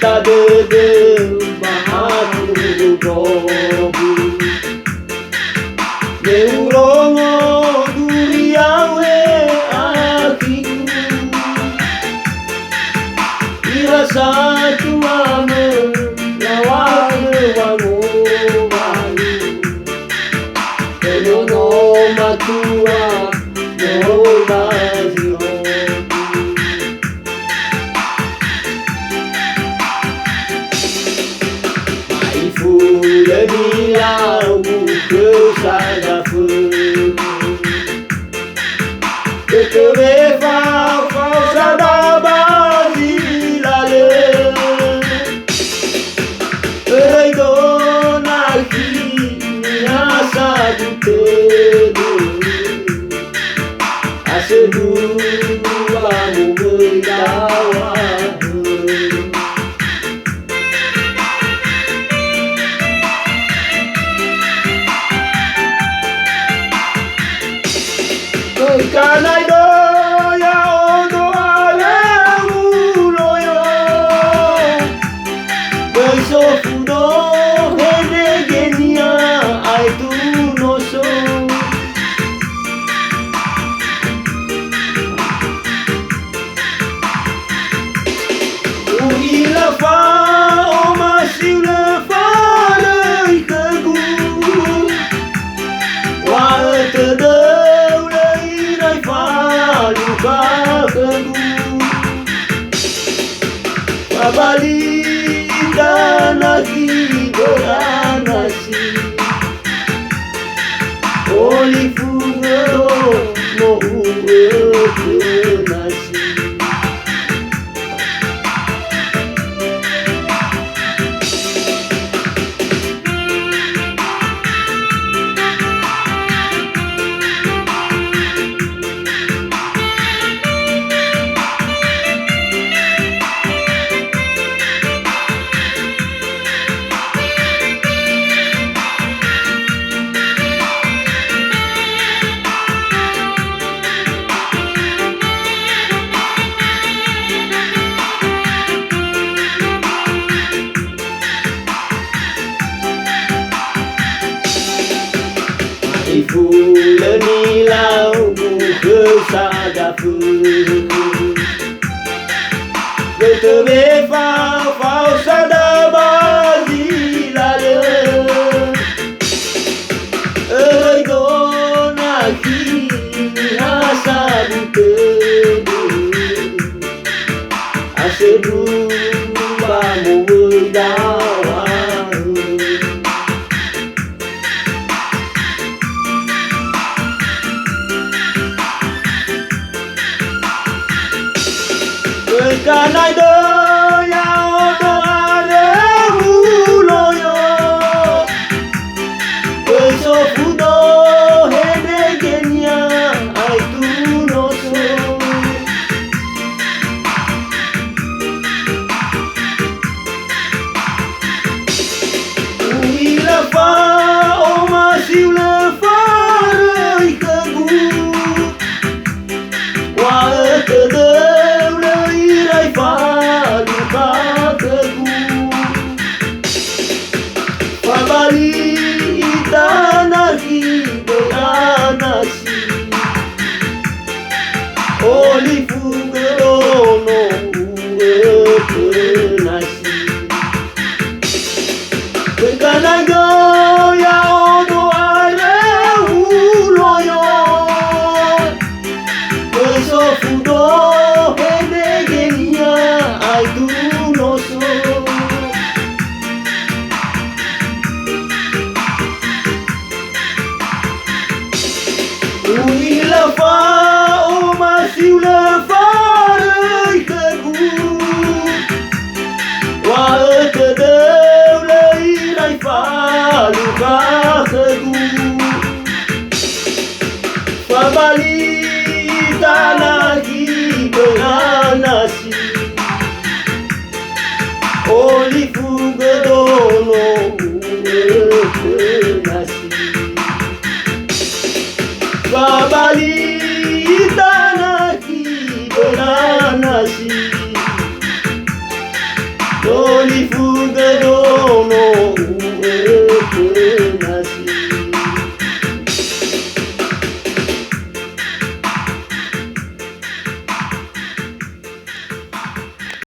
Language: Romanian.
tak dede bahaku gobu Neurongo duriawe akiku Irasa tuame lawane wangu wangu Enono matua Mohobazio Fulani lagu kesadafu Ketebe fau sadabazi lale Ereido naki nyasa dutedu Asedu amu berdawa Kanai do ya odo ale uloyo Beso fudo hene genia ai tu no so Uhila fa o masile fa le kegu Wa te de Babalita nasi goranasi Oli fugero no uwe nasi Fulani lagu kesadafu Ketebe fau sadabazi lale Ereido naki hasa butedu Asedu amu berdawa Kanai do ya odo ale uloyo Beso fudo hene genia ai tu no so Uila fa o masiule fa rei kegu Wa te Babalita nasi goranasi Oli fugero no uwe nasi Kanai do ya odo ale uloyo Beso fudo hene genia ai tu no so Uhila fa o masiule fa rei kegu Wa te deule irai fa luka kegu Babalita lagi berani